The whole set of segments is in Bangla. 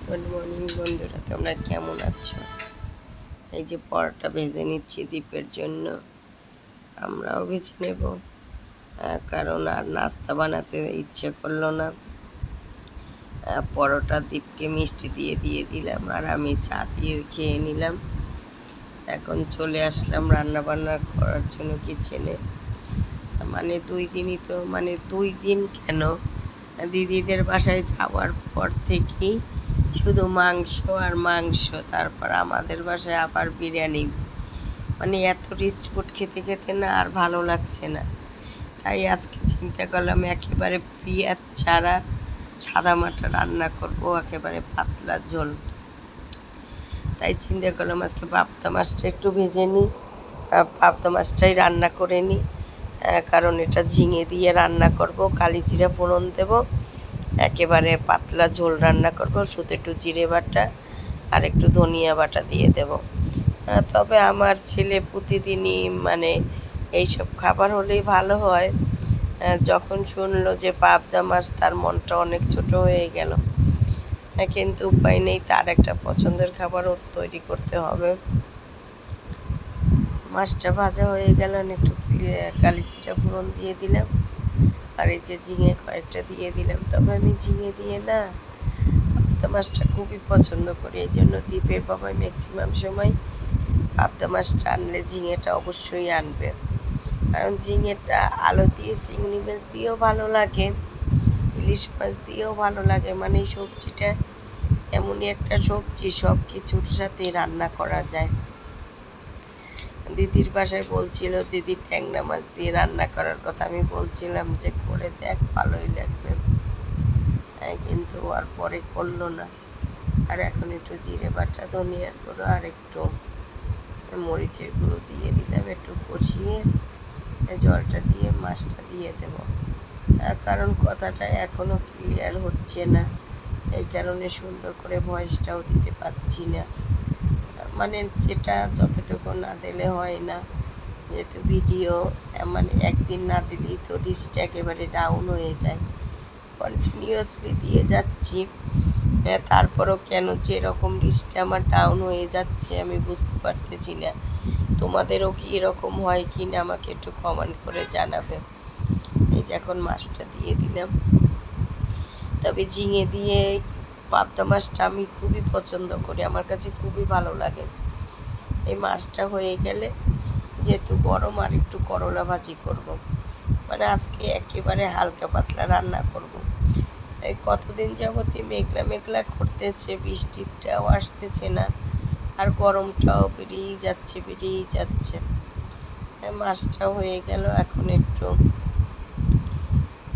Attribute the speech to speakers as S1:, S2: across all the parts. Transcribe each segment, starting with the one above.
S1: গুড মর্নিং বন্ধুরা, তোমরা কেমন আছো? এই যে পরোটা ভেজে নিচ্ছি দীপের জন্য। আমরাও ভেজে নেব, কারণ আর নাস্তা বানাতে ইচ্ছে করলো না। পরোটা দীপকে মিষ্টি দিয়ে দিলাম, আর আমি চা দিয়ে খেয়ে নিলাম। এখন চলে আসলাম রান্না বান্না করার জন্য কিচেনে। মানে 2 দিন কেন, দিদিদের বাসায় যাওয়ার পর থেকেই শুধু মাংস আর মাংস, তারপর আমাদের বাসায় আবার বিরিয়ানি। মানে এত রিচ ফুড খেতে খেতে না আর ভালো লাগছে না। তাই আজকে চিন্তা করলাম একেবারে পেঁয়াজ ছাড়া সাদামাটা রান্না করব, একেবারে পাতলা ঝোল। তাই চিন্তা করলাম আজকে পাবদা মাছটা একটু ভেজে নিই, পাবদা মাছটাই রান্না করে নিই। কারণ এটা ঝিঙে দিয়ে রান্না করব, কালি জিরা ফোড়ন দেব, একেবারে পাতলা ঝোল রান্না করব। শুধু একটু জিরে বাটা আর একটু ধনিয়া বাটা দিয়ে দেব। তবে আমার ছেলে প্রতিদিনই মানে এইসব খাবার হলেই ভালো হয়। যখন শুনলো যে পাবদা মাছ, তার মনটা অনেক ছোট হয়ে গেল। কিন্তু উপায় নেই, তার একটা পছন্দের খাবারও তৈরি করতে হবে। মাছটা ভাজা হয়ে গেল, একটু কালি জিরা ফোড়ন দিয়ে দিলাম, আর এই যে ঝিঙে কয়েকটা দিয়ে দিলাম। তবে আমি ঝিঙে দিয়ে না পাবদা মাছটা খুবই পছন্দ করি, এই জন্য দ্বীপের বাবাই ম্যাক্সিমাম সময় পাবদা মাছটা আনলে ঝিঙেটা অবশ্যই আনবে। কারণ ঝিঙেটা আলু দিয়ে, চিংড়ি মাছ দিয়েও ভালো লাগে, ইলিশ মাছ দিয়েও ভালো লাগে। মানে এই সবজিটা এমনই একটা সবজি, সব কিছুর সাথে রান্না করা যায়। দিদির বাসায় বলছিল দিদির ট্যাংরা মাছ দিয়ে রান্না করার কথা। আমি বলছিলাম যে করে দেখ, ভালোই লাগবে, কিন্তু আর পরে করলো না। আর এখন একটু জিরে বাটা, ধনিয়ার গুঁড়ো আর একটু মরিচের গুঁড়ো দিয়ে দিলাম, একটু কষিয়ে জলটা দিয়ে মাছটা দিয়ে দেব। কারণ কথাটা এখনও ক্লিয়ার হচ্ছে না, এই কারণে সুন্দর করে ভয়েসটাও দিতে পারছি না। মানে যেটা যতটুকু না দিলে হয় না, যেহেতু ভিডিও মানে একদিন না দিলেই তো রিচটা একেবারে ডাউন হয়ে যায়। কন্টিনিউয়াসলি দিয়ে যাচ্ছি, তারপরও কেন যে এরকম রিচটা আমার ডাউন হয়ে যাচ্ছে আমি বুঝতে পারতেছি না। তোমাদেরও কি এরকম হয় কি না আমাকে একটু কমেন্ট করে জানাবে। এই যে এখন মাছটা দিয়ে দিলাম। তবে ঝিঙে দিয়ে পাবদা মাছটা আমি খুবই পছন্দ করি, আমার কাছে খুবই ভালো লাগে। এই মাছটা হয়ে গেলে, যেহেতু গরম, আর একটু করলা ভাজি করব। মানে আজকে একেবারে হালকা পাতলা রান্না করব। এই কতদিন যাবতই মেঘলা মেঘলা করতেছে, বৃষ্টিটাও আসতেছে না, আর গরমটাও বেড়েই যাচ্ছে। মাছটা হয়ে গেল, এখন একটু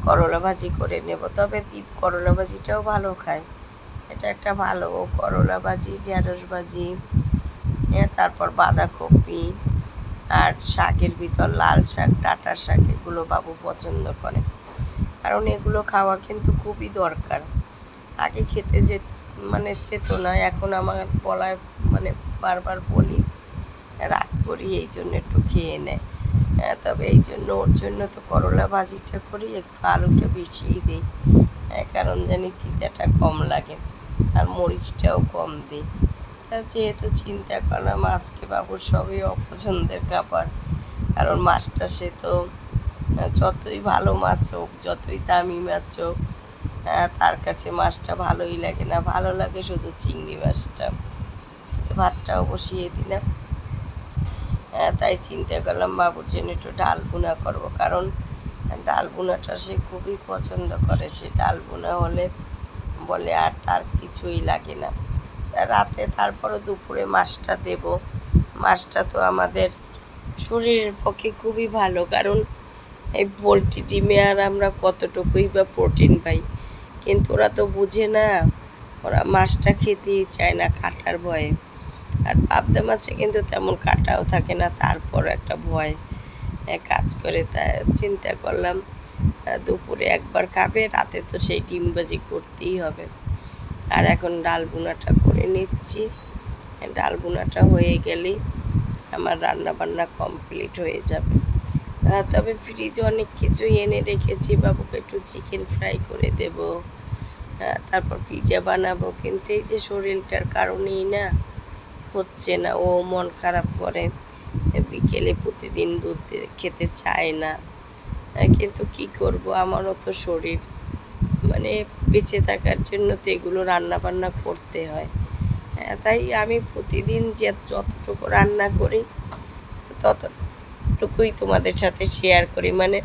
S1: করলা ভাজি করে নেব। তবে দীপ করলা ভাজিটাও ভালো খায়, এটা একটা ভালো করলা ভাজি, ঢেঁড়স ভাজি, তারপর বাঁধাকপি আর শাকের ভিতর লাল শাক, ডাঁটা শাক, এগুলো বাবু পছন্দ করে। কারণ এগুলো খাওয়া কিন্তু খুবই দরকার। আগে খেতে যেত না, এখন আমার বলায় মানে বারবার বলি, রাগ করি, এই জন্য একটু খেয়ে নেয়। তবে এই জন্য ওর জন্য তো করলা ভাজিটা করি, একটু আলুটা বেশিই দিই, কারণ জানি তিতাটা কম লাগে, আর মরিচটাও কম দিই। যেহেতু চিন্তা করলাম আজকে বাবুর সবই অপছন্দের খাবার। কারণ মাছটা সে তো যতই ভালো মাছ হোক, যতই দামি মাছ হোক, তার কাছে মাছটা ভালোই লাগে না, ভালো লাগে শুধু চিংড়ি মাছটা। ভাতটাও বসিয়ে দিলাম। তাই চিন্তা করলাম বাবুর জন্য একটু ডাল ভুনা করবো, কারণ ডাল ভুনাটা সে খুবই পছন্দ করে। সে ডাল ভুনা হলে বলে আর তার কিছুই লাগে না। রাতে তারপরও দুপুরে মাছটা দেব। মাছটা তো আমাদের শরীরের পক্ষে খুবই ভালো, কারণ এই পোলট্রি ডিমে আর আমরা কতটুকুই বা প্রোটিন পাই, কিন্তু ওরা তো বুঝে না, ওরা মাছটা খেতেই চায় না কাটার ভয়ে। আর পাবদা মাছে কিন্তু তেমন কাটাও থাকে না, তারপর একটা ভয় কাজ করে। তাই চিন্তা করলাম দুপুরে একবার খাবে, রাতে তো সেই ডিম ভাজি করতেই হবে। আর এখন ডাল ভুনাটা করে নিচ্ছি। ডাল ভুনাটা হয়ে গেলেই আমার রান্না বান্না কমপ্লিট হয়ে যাবে। তবে ফ্রিজে অনেক কিছুই এনে রেখেছি, বাবুকে একটু চিকেন ফ্রাই করে দেব, তারপর পিৎজা বানাবো, কিন্তু এই যে শরীরটার কারণেই না হচ্ছে না। ও মন খারাপ করে, বিকেলে প্রতিদিন দুধ খেতে চায় না। কিন্তু কি করব, আমারও তো শরীর, মানে বেঁচে থাকার জন্য তো এগুলো রান্না বান্না করতে হয়। তাই আমি প্রতিদিন যতটুকু রান্না করি ততটুকুই তোমাদের সাথে শেয়ার করি। মানে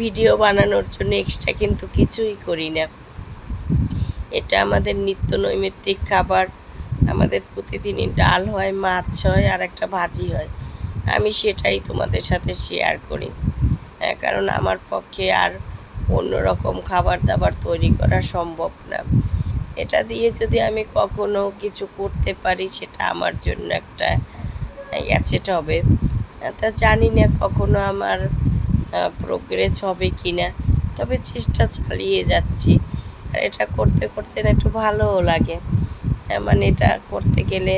S1: ভিডিও বানানোর জন্য এক্সট্রা কিন্তু কিছুই করি না। এটা আমাদের নিত্য নৈমিত্তিক খাবার। আমাদের প্রতিদিনই ডাল হয়, মাছ হয়, আর একটা ভাজি হয়। আমি সেটাই তোমাদের সাথে শেয়ার করি, কারণ আমার পক্ষে আর অন্যরকম খাবার দাবার তৈরি করা সম্ভব না। এটা দিয়ে যদি আমি কখনো কিছু করতে পারি, সেটা আমার জন্য একটা অ্যাসেট হবে। তা জানি না কখনো আমার প্রোগ্রেস হবে কি না, তবে চেষ্টা চালিয়ে যাচ্ছি। আর এটা করতে করতে না একটু ভালোও লাগে। মানে এটা করতে গেলে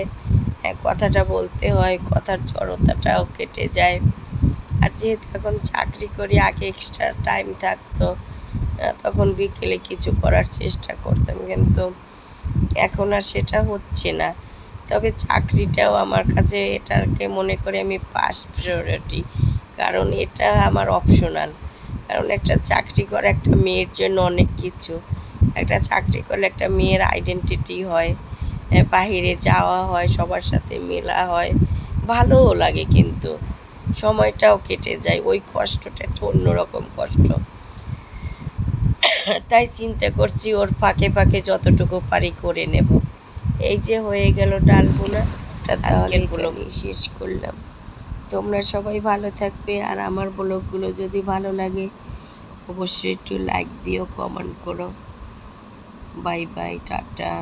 S1: কথাটা বলতে হয়, কথার জড়তাটাও কেটে যায়। আর যেহেতু এখন চাকরি করি, আগে এক্সট্রা টাইম থাকতো, তখন বিকেলে কিছু করার চেষ্টা করতাম, কিন্তু এখন আর সেটা হচ্ছে না। তবে চাকরিটাও আমার কাছে, এটাকে মনে করে আমি ফার্স্ট প্রায়োরিটি, কারণ এটা আমার অপশনাল। কারণ একটা চাকরি করা একটা মেয়ের জন্য অনেক কিছু। একটা চাকরি করলে একটা মেয়ের আইডেন্টিটি হয়, বাহিরে যাওয়া হয়, সবার সাথে মেলা হয়, ভালোও লাগে, কিন্তু সময়টাও কেটে যায়। ওই কষ্টটা একটা অন্যরকম কষ্ট। তাই চিন্তা করছি ওর ফাঁকে ফাঁকে যতটুকু পারি করে নেব। এই যে হয়ে গেল ডাল বোনা, আজকের ব্লগ শেষ করলাম। তোমরা সবাই ভালো থাকবে, আর আমার ব্লগগুলো যদি ভালো লাগে অবশ্যই একটু লাইক দিও, কমেন্ট করো। Bye bye, tata.